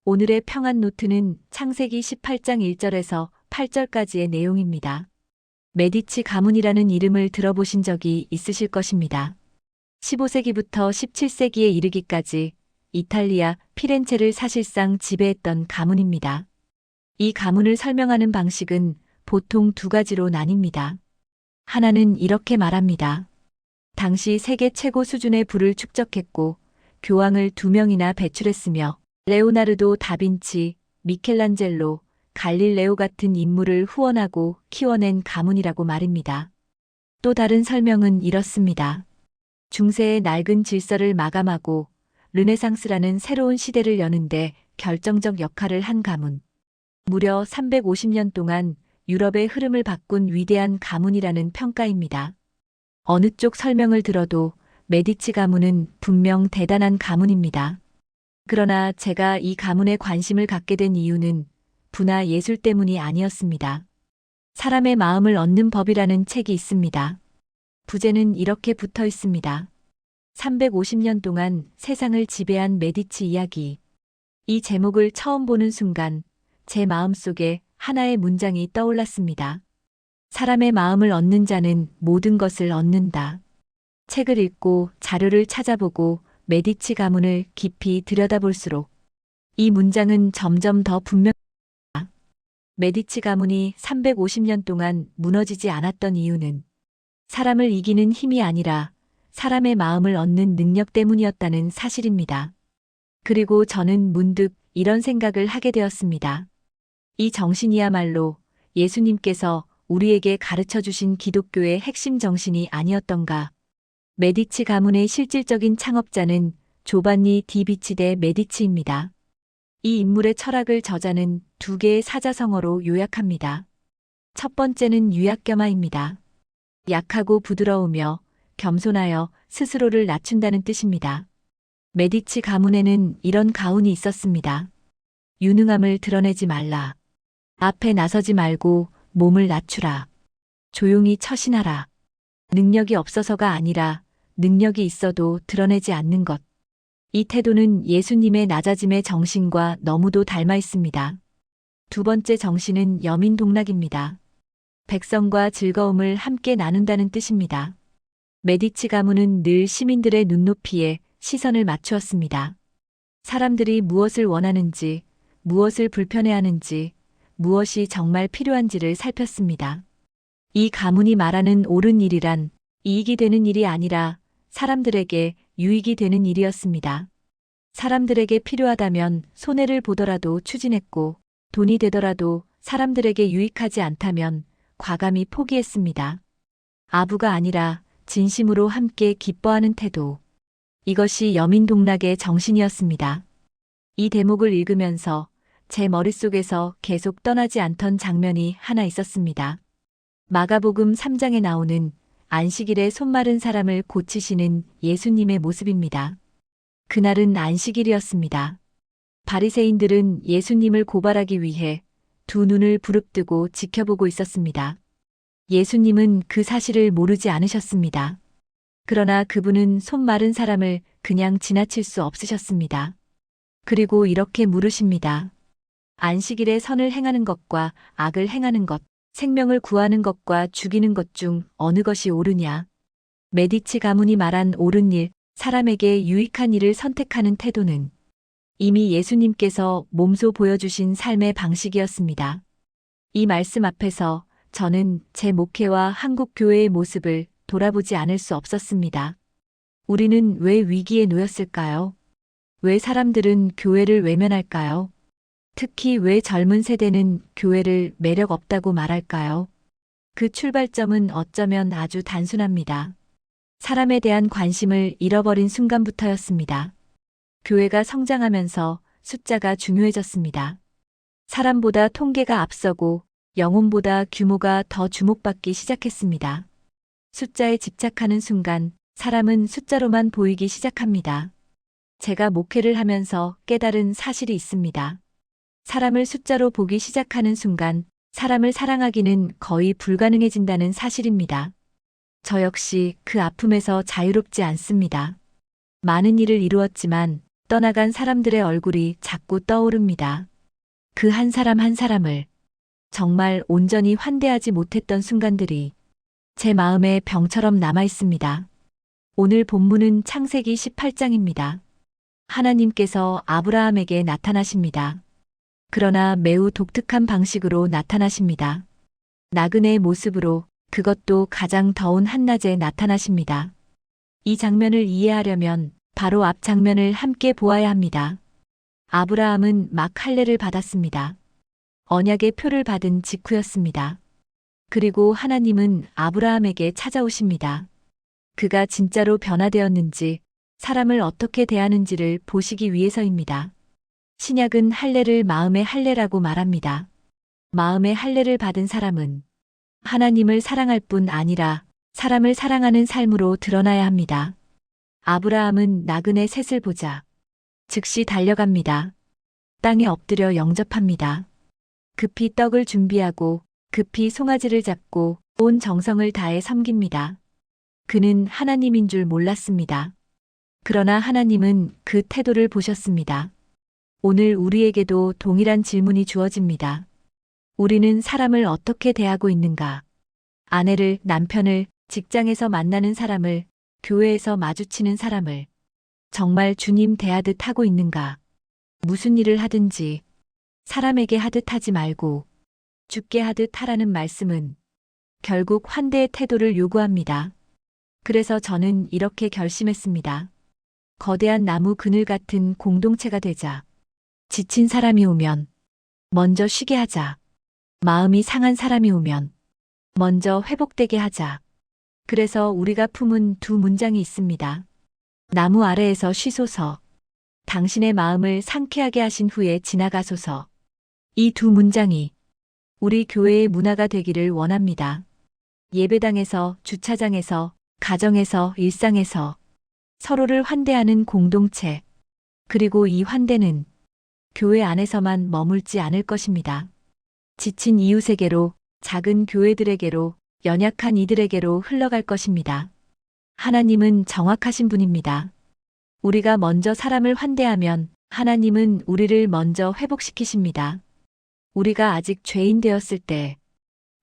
오늘의 평안 노트는 창세기 18장 1절에서 8절까지의 내용입니다. 메디치 가문이라는 이름을 들어보신 적이 있으실 것입니다. 15세기부터 17세기에 이르기까지 이탈리아 피렌체를 사실상 지배했던 가문입니다. 이 가문을 설명하는 방식은 보통 두 가지로 나뉩니다. 하나는 이렇게 말합니다. 당시 세계 최고 수준의 부를 축적했고 교황을 2명이나 배출했으며 레오나르도 다빈치, 미켈란젤로, 갈릴레오 같은 인물을 후원하고 키워낸 가문이라고 말입니다. 또 다른 설명은 이렇습니다. 중세의 낡은 질서를 마감하고 르네상스라는 새로운 시대를 여는데 결정적 역할을 한 가문. 무려 350년 동안 유럽의 흐름을 바꾼 위대한 가문이라는 평가입니다. 어느 쪽 설명을 들어도 메디치 가문은 분명 대단한 가문입니다. 그러나 제가 이 가문에 관심을 갖게 된 이유는 부나 예술 때문이 아니었습니다. 사람의 마음을 얻는 법이라는 책이 있습니다. 부제는 이렇게 붙어 있습니다. 350년 동안 세상을 지배한 메디치 이야기. 이 제목을 처음 보는 순간 제 마음속에 하나의 문장이 떠올랐습니다. 사람의 마음을 얻는 자는 모든 것을 얻는다. 책을 읽고 자료를 찾아보고 메디치 가문을 깊이 들여다볼수록 이 문장은 점점 더 분명해집니다. 메디치 가문이 350년 동안 무너지지 않았던 이유는 사람을 이기는 힘이 아니라 사람의 마음을 얻는 능력 때문이었다는 사실입니다. 그리고 저는 문득 이런 생각을 하게 되었습니다. 이 정신이야말로 예수님께서 우리에게 가르쳐 주신 기독교의 핵심 정신이 아니었던가. 메디치 가문의 실질적인 창업자는 조반니 디 비치 데 메디치입니다. 이 인물의 철학을 저자는 두 개의 사자성어로 요약합니다. 첫 번째는 유약겸하입니다. 약하고 부드러우며 겸손하여 스스로를 낮춘다는 뜻입니다. 메디치 가문에는 이런 가훈이 있었습니다. 유능함을 드러내지 말라. 앞에 나서지 말고 몸을 낮추라. 조용히 처신하라. 능력이 없어서가 아니라 능력이 있어도 드러내지 않는 것. 이 태도는 예수님의 낮아짐의 정신과 너무도 닮아 있습니다. 두 번째 정신은 여민동락입니다. 백성과 즐거움을 함께 나눈다는 뜻입니다. 메디치 가문은 늘 시민들의 눈높이에 시선을 맞추었습니다. 사람들이 무엇을 원하는지, 무엇을 불편해하는지, 무엇이 정말 필요한지를 살폈습니다. 이 가문이 말하는 옳은 일이란 이익이 되는 일이 아니라 사람들에게 유익이 되는 일이었습니다. 사람들에게 필요하다면 손해를 보더라도 추진했고 돈이 되더라도 사람들에게 유익하지 않다면 과감히 포기했습니다. 아부가 아니라 진심으로 함께 기뻐하는 태도. 이것이 여민동락의 정신이었습니다. 이 대목을 읽으면서 제 머릿속에서 계속 떠나지 않던 장면이 하나 있었습니다. 마가복음 3장에 나오는 안식일에 손 마른 사람을 고치시는 예수님의 모습입니다. 그날은 안식일이었습니다. 바리새인들은 예수님을 고발하기 위해 두 눈을 부릅뜨고 지켜보고 있었습니다. 예수님은 그 사실을 모르지 않으셨습니다. 그러나 그분은 손 마른 사람을 그냥 지나칠 수 없으셨습니다. 그리고 이렇게 물으십니다. 안식일에 선을 행하는 것과 악을 행하는 것, 생명을 구하는 것과 죽이는 것 중 어느 것이 옳으냐? 메디치 가문이 말한 옳은 일, 사람에게 유익한 일을 선택하는 태도는 이미 예수님께서 몸소 보여주신 삶의 방식이었습니다. 이 말씀 앞에서 저는 제 목회와 한국 교회의 모습을 돌아보지 않을 수 없었습니다. 우리는 왜 위기에 놓였을까요? 왜 사람들은 교회를 외면할까요? 특히 왜 젊은 세대는 교회를 매력 없다고 말할까요? 그 출발점은 어쩌면 아주 단순합니다. 사람에 대한 관심을 잃어버린 순간부터였습니다. 교회가 성장하면서 숫자가 중요해졌습니다. 사람보다 통계가 앞서고 영혼보다 규모가 더 주목받기 시작했습니다. 숫자에 집착하는 순간 사람은 숫자로만 보이기 시작합니다. 제가 목회를 하면서 깨달은 사실이 있습니다. 사람을 숫자로 보기 시작하는 순간 사람을 사랑하기는 거의 불가능해진다는 사실입니다. 저 역시 그 아픔에서 자유롭지 않습니다. 많은 일을 이루었지만 떠나간 사람들의 얼굴이 자꾸 떠오릅니다. 그 한 사람 한 사람을 정말 온전히 환대하지 못했던 순간들이 제 마음에 병처럼 남아 있습니다. 오늘 본문은 창세기 18장입니다. 하나님께서 아브라함에게 나타나십니다. 그러나 매우 독특한 방식으로 나타나십니다. 나그네의 모습으로, 그것도 가장 더운 한낮에 나타나십니다. 이 장면을 이해하려면 바로 앞 장면을 함께 보아야 합니다. 아브라함은 막 할례를 받았습니다. 언약의 표를 받은 직후였습니다. 그리고 하나님은 아브라함에게 찾아오십니다. 그가 진짜로 변화되었는지, 사람을 어떻게 대하는지를 보시기 위해서입니다. 신약은 할례를 마음의 할례라고 말합니다. 마음의 할례를 받은 사람은 하나님을 사랑할 뿐 아니라 사람을 사랑하는 삶으로 드러나야 합니다. 아브라함은 나그네 셋을 보자 즉시 달려갑니다. 땅에 엎드려 영접합니다. 급히 떡을 준비하고 급히 송아지를 잡고 온 정성을 다해 섬깁니다. 그는 하나님인 줄 몰랐습니다. 그러나 하나님은 그 태도를 보셨습니다. 오늘 우리에게도 동일한 질문이 주어집니다. 우리는 사람을 어떻게 대하고 있는가? 아내를, 남편을, 직장에서 만나는 사람을, 교회에서 마주치는 사람을 정말 주님 대하듯 하고 있는가? 무슨 일을 하든지 사람에게 하듯 하지 말고 주께 하듯 하라는 말씀은 결국 환대의 태도를 요구합니다. 그래서 저는 이렇게 결심했습니다. 거대한 나무 그늘 같은 공동체가 되자. 지친 사람이 오면 먼저 쉬게 하자. 마음이 상한 사람이 오면 먼저 회복되게 하자. 그래서 우리가 품은 두 문장이 있습니다. 나무 아래에서 쉬소서. 당신의 마음을 상쾌하게 하신 후에 지나가소서. 이 두 문장이 우리 교회의 문화가 되기를 원합니다. 예배당에서, 주차장에서, 가정에서, 일상에서 서로를 환대하는 공동체. 그리고 이 환대는 교회 안에서만 머물지 않을 것입니다. 지친 이웃에게로, 작은 교회들에게로, 연약한 이들에게로 흘러갈 것입니다. 하나님은 정확하신 분입니다. 우리가 먼저 사람을 환대하면 하나님은 우리를 먼저 회복시키십니다. 우리가 아직 죄인 되었을 때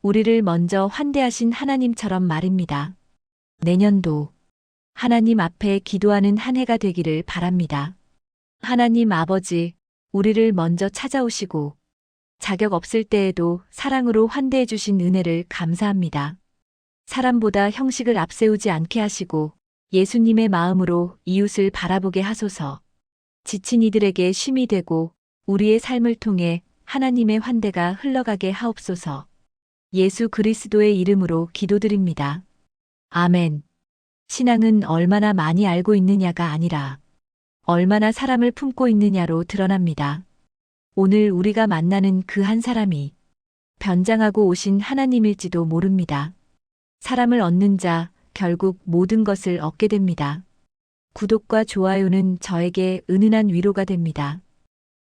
우리를 먼저 환대하신 하나님처럼 말입니다. 내년도 하나님 앞에 기도하는 한 해가 되기를 바랍니다. 하나님 아버지, 우리를 먼저 찾아오시고 자격 없을 때에도 사랑으로 환대해 주신 은혜를 감사합니다. 사람보다 형식을 앞세우지 않게 하시고 예수님의 마음으로 이웃을 바라보게 하소서. 지친 이들에게 쉼이 되고 우리의 삶을 통해 하나님의 환대가 흘러가게 하옵소서. 예수 그리스도의 이름으로 기도드립니다. 아멘. 신앙은 얼마나 많이 알고 있느냐가 아니라 얼마나 사람을 품고 있느냐로 드러납니다. 오늘 우리가 만나는 그 한 사람이 변장하고 오신 하나님일지도 모릅니다. 사람을 얻는 자, 결국 모든 것을 얻게 됩니다. 구독과 좋아요는 저에게 은은한 위로가 됩니다.